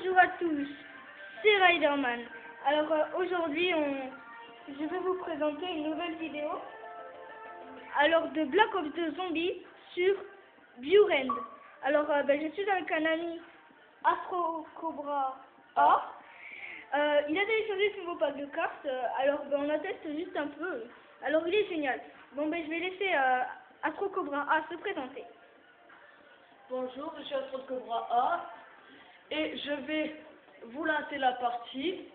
Bonjour à tous, c'est Riderman. Alors aujourd'hui, je vais vous présenter une nouvelle vidéo alors de Black Ops 2 Zombies sur Buren. Alors je suis avec un ami Astro Cobra A. Il a téléchargé ce nouveau pack de cartes, alors on en teste juste un peu. Alors il est génial. Bon je vais laisser Astro Cobra A se présenter. Bonjour, je suis Astro Cobra A et je vais vous lancer la partie.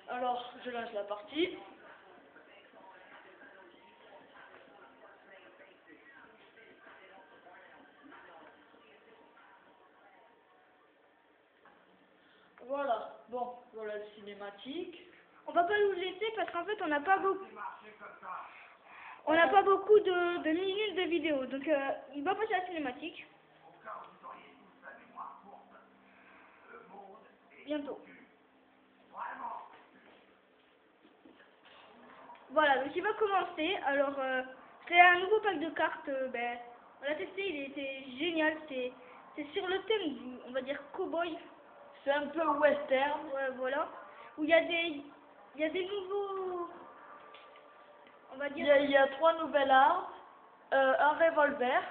Alors, je lance la partie. Voilà, bon, voilà le cinématique. On va pas vous laisser parce qu'en fait on n'a pas beaucoup. On n'a pas beaucoup de minutes de vidéo, donc il va passer à la cinématique. Bientôt. Voilà, donc il va commencer. Alors, c'est un nouveau pack de cartes. On l'a testé, il était génial. C'est sur le thème du, on va dire, cowboy. C'est un peu western. Ouais, voilà. Où il y a des nouveaux, on va dire. Il y a 3 nouvelles armes, un revolver,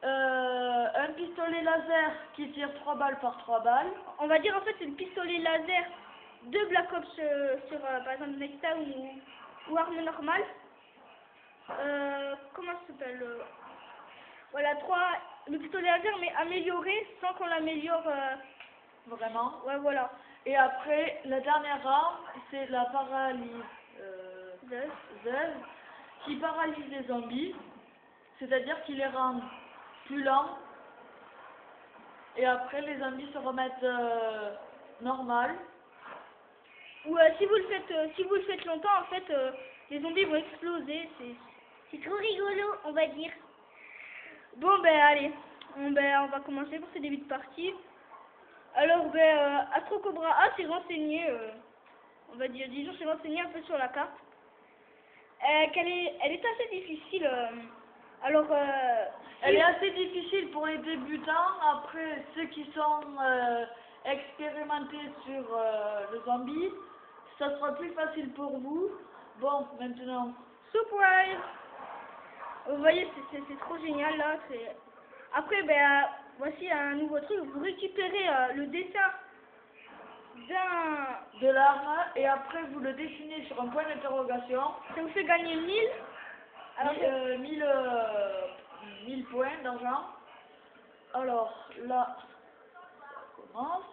un pistolet laser qui tire 3 balles par 3 balles. On va dire en fait c'est le pistolet laser de Black Ops sur par exemple Nextdown ou arme normale. Comment ça s'appelle Voilà, le pistolet laser mais amélioré sans qu'on l'améliore Vraiment. Ouais, voilà. Et après, la dernière arme, c'est la paralyseuse qui paralyse les zombies, c'est-à-dire qu'il les rend plus lents. Et après, les zombies se remettent normal. Ou si vous le faites longtemps, en fait, les zombies vont exploser. C'est trop rigolo, on va dire. Bon, allez, on va commencer pour ce début de partie. Alors, Astro Cobra A s'est renseigné, on va dire, disons, s'est renseigné un peu sur la carte. Elle est assez difficile. Alors, elle est assez difficile pour les débutants. Après, ceux qui sont expérimentés sur le zombie, ça sera plus facile pour vous. Bon, maintenant, surprise! Vous voyez, c'est trop génial là. Après, voici un nouveau truc. Vous récupérez le dessin de l'arme et après vous le dessinez sur un point d'interrogation. Ça vous fait gagner 1000. Alors, 1000 points d'argent. Alors là, ça commence.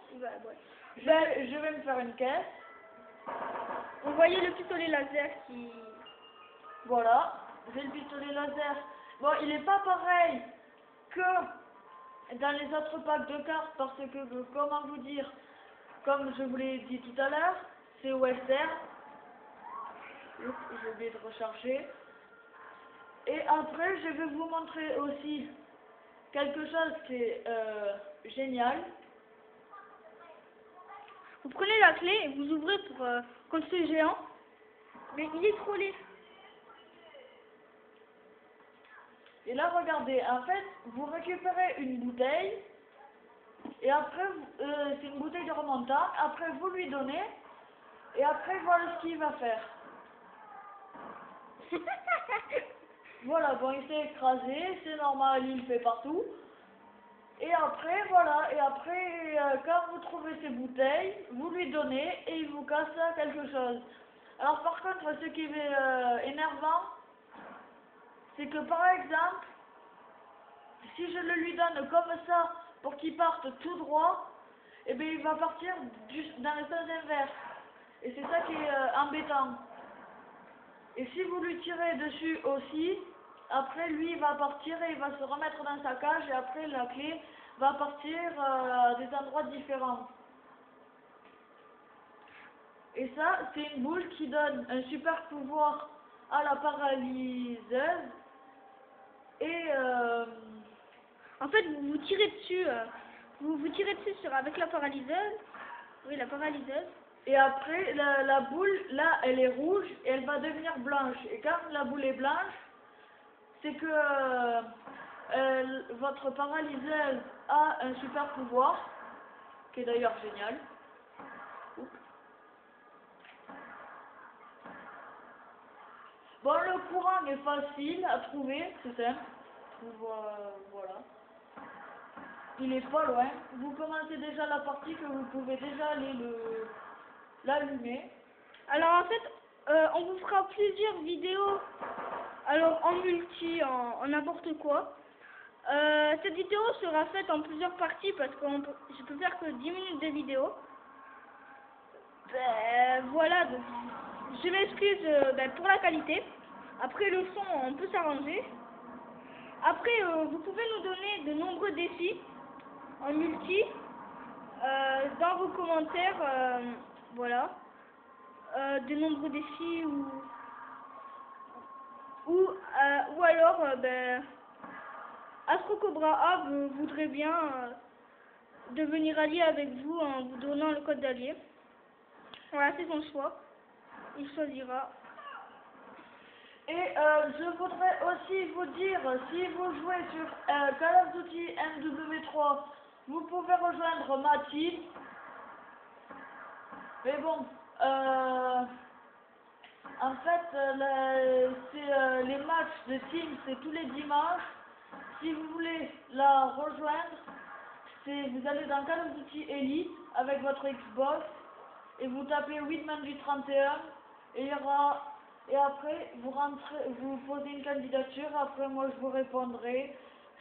Je vais me faire une caisse. Vous voyez le pistolet laser qui... Voilà, j'ai le pistolet laser. Bon, il n'est pas pareil que dans les autres packs de cartes parce que, comment vous dire, comme je vous l'ai dit tout à l'heure, c'est western. J'ai oublié de recharger. Et après, je vais vous montrer aussi quelque chose qui est génial. Vous prenez la clé et vous ouvrez pour contre ce géant. Mais il est trop laid. Et là, regardez, en fait, vous récupérez une bouteille. Et après, c'est une bouteille de remontant. Après, vous lui donnez. Et après, voilà ce qu'il va faire. Voilà, bon, il s'est écrasé. C'est normal, il le fait partout. Et après, voilà. Et après, quand vous trouvez ces bouteilles, vous lui donnez et il vous casse quelque chose. Alors, par contre, ce qui est énervant, c'est que, par exemple, si je le lui donne comme ça, pour qu'il parte tout droit, eh bien, il va partir dans le sens inverse. Et c'est ça qui est embêtant. Et si vous lui tirez dessus aussi, après, lui, il va partir et il va se remettre dans sa cage. Et après, la clé va partir à des endroits différents. Et ça, c'est une boule qui donne un super pouvoir à la paralyseuse. Et en fait, vous tirez dessus, vous tirez dessus avec la paralyseuse. Oui, la paralyseuse. Et après, la boule, là, elle est rouge et elle va devenir blanche. Et quand la boule est blanche, c'est que votre paralyseuse a un super pouvoir. qui est d'ailleurs génial. Oups. Bon, le courant est facile à trouver, c'est simple. Voilà. Il est pas loin. Vous commencez déjà la partie que vous pouvez déjà aller l'allumer. Alors en fait, on vous fera plusieurs vidéos, alors en multi, en n'importe quoi. Cette vidéo sera faite en plusieurs parties parce que je peux faire que 10 minutes de vidéo. Voilà, donc je m'excuse pour la qualité. Après le son, on peut s'arranger. Après, vous pouvez nous donner de nombreux défis en multi dans vos commentaires, voilà. De nombreux défis ou alors Astro Cobra A voudrait bien devenir allié avec vous en vous donnant le code d'allié. Voilà, c'est son choix. Il choisira. Et je voudrais aussi vous dire, si vous jouez sur Call of Duty MW3, vous pouvez rejoindre ma team. Mais bon, en fait, les matchs de team, c'est tous les dimanches. Si vous voulez la rejoindre, vous allez dans Call of Duty Elite avec votre Xbox et vous tapez Whitman du 31 et il y aura... Et après, vous posez une candidature, après moi je vous répondrai,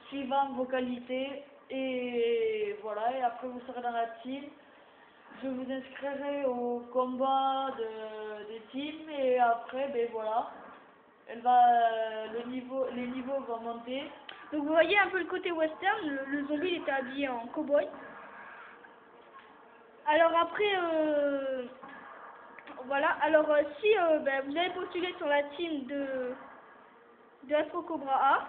suivant vos qualités, et voilà, et après vous serez dans la team. Je vous inscrirai au combat des teams, et après, ben voilà, les niveaux vont monter. Donc vous voyez un peu le côté western, le zombie il était habillé en cow-boy. Alors après, voilà, alors si vous avez postulé sur la team de Astro Cobra A,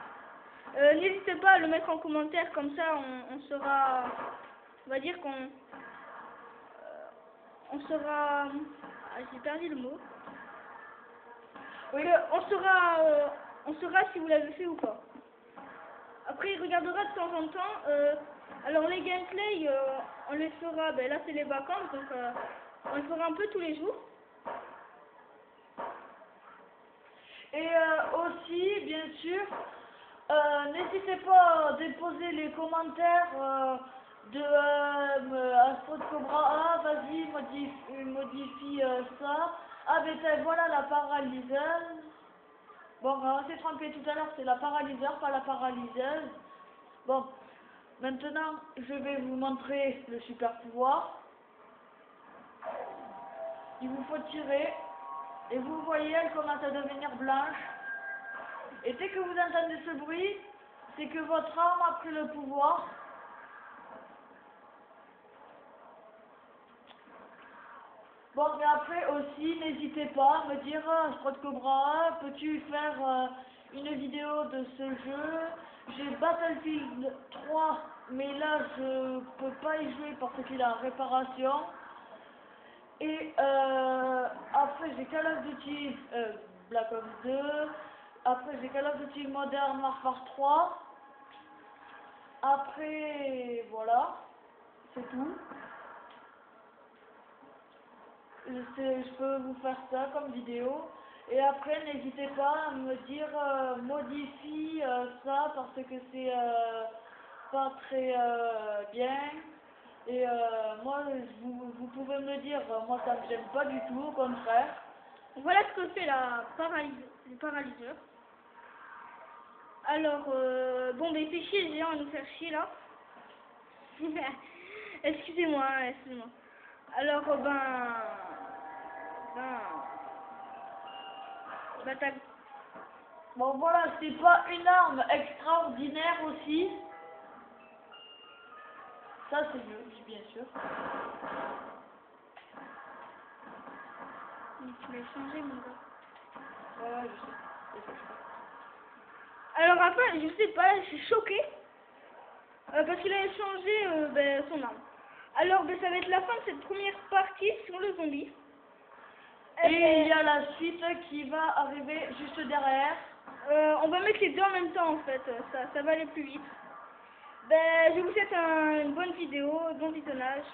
n'hésitez pas à le mettre en commentaire, comme ça on sera, on va dire on sera, j'ai perdu le mot, Oui. on saura si vous l'avez fait ou pas. Après il regardera de temps en temps, alors les gameplays, on les fera, là c'est les vacances, donc on le fera un peu tous les jours. Et aussi, bien sûr, n'hésitez pas à déposer les commentaires de Astro Cobra A, vas-y, modifie ça. Ah, voilà la paralyseuse. Bon, on s'est trompé tout à l'heure, c'est la paralyseur, pas la paralyseuse. Bon, maintenant, je vais vous montrer le super pouvoir. Il vous faut tirer. Et vous voyez, elle commence à devenir blanche. Et dès que vous entendez ce bruit, c'est que votre arme a pris le pouvoir. Bon, mais après aussi, n'hésitez pas à me dire, Astro Cobra, peux-tu faire une vidéo de ce jeu? J'ai Battlefield 3, mais là, je peux pas y jouer parce qu'il est en réparation. Et après j'ai Call of Duty Black Ops 2, après j'ai Call of Duty Modern Warfare 3, après voilà, c'est tout. Je peux vous faire ça comme vidéo. Et après n'hésitez pas à me dire modifie ça parce que c'est pas très bien. Et moi, vous pouvez me dire, moi ça me gêne pas du tout, au contraire. Voilà ce que fait le paralyseur. Alors, bon, il fait chier le géant à nous faire chier là. Excusez-moi. Alors, Bon voilà, c'est pas une arme extraordinaire aussi. Ça c'est mieux, bien sûr. tu l'as changé, mon gars. Ouais, je sais. Alors après, je sais pas, je suis choquée. Parce qu'il a changé son arme. Alors, ça va être la fin de cette première partie sur le zombie. Et il y a la suite qui va arriver juste derrière. On va mettre les deux en même temps en fait, ça va aller plus vite. Je vous souhaite une bonne vidéo, bon visionnage.